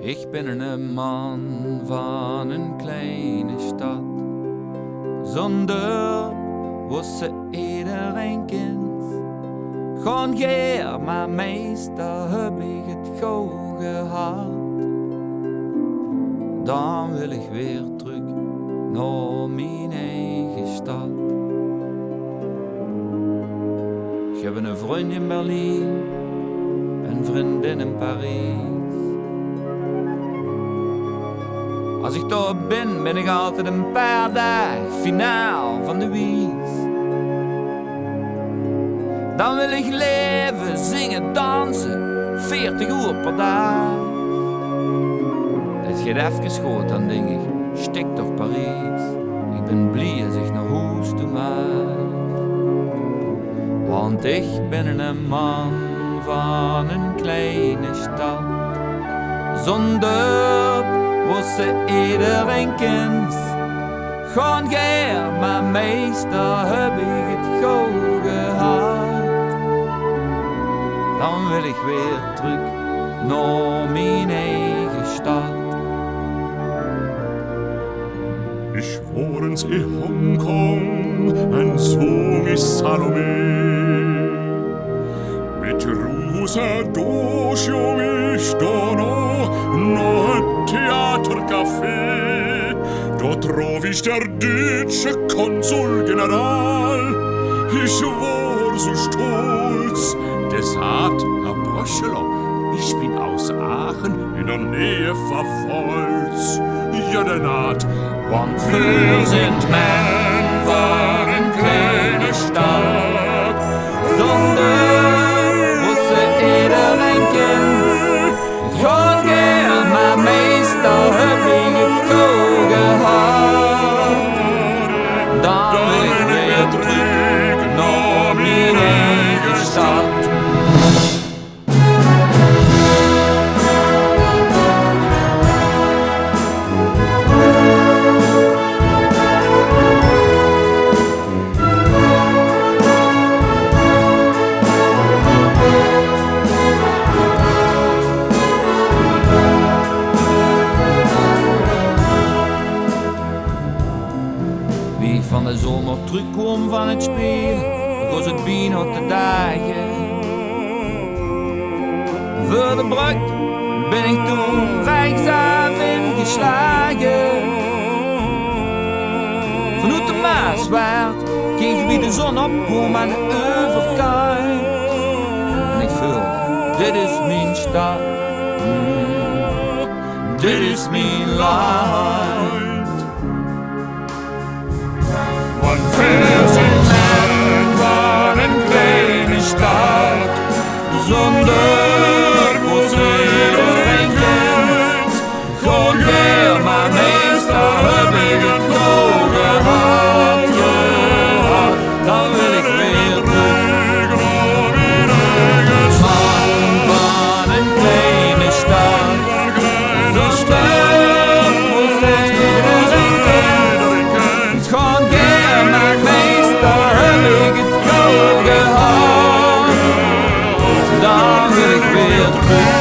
Ik ben een man van een kleine stad. Zonder was ze iedereen kent. Gewoon geer, maar meestal heb ik het gauw gehad. Dan wil ik weer terug naar mijn eigen stad. Ik heb een vriend in Berlijn, een vriendin in Parijs. Als ik daar ben ik altijd een paar dagen finaal van de wies. Dan wil ik leven, zingen, dansen, 40 uur per dag. Het gaat even schoot, dan denk ik, stik toch Parijs. Ik ben blij als ik naar huis toe mag. Want ik ben een man van een kleine stad. Zonder was ze iedereen kent. Gewoon geer, maar meestal heb ik het gauw gehad. Dan wil ik weer terug naar mijn eigen stad. Ich war in Hongkong en zong ich Salome. Mit Rosa durchjong ich da noch ein Theatercafé. Dort traf ich der deutsche Konsulgeneral. Ich war so stolz, der sagt, Herr Bröscheler, ich bin aus Aachen in der Nähe von Pfalz. Ja, der naht, Want wir sind men van een kleine stad. Zonder was ze iedereen kent. Gewoon geer, maar meestal heb ik het gauw gehad. Dan wil ik weer terug naar mijn eigen stad. Wie van de zomer terugkwam van het spelen, was het bijna te dagen. Voor de brug ben ik toen rechtsaf ingeslagen. Vanuit de Maaswaard keek wie de zon opkwam aan de overkant. En ik voel, dit is mijn stad, dit is mijn land. Want wir sind men van een kleine stad. Zonder was iedereen kent. Gewoon geer, maar meestal heb ik het gauw gehad. Dan wil ik weer terug naar mijn eigen stad. Van een kleine stad. Zonder was iedereen kent. Gewoon geer, maar meestal heb ik het gauw gehad. Dan wil ik weer terug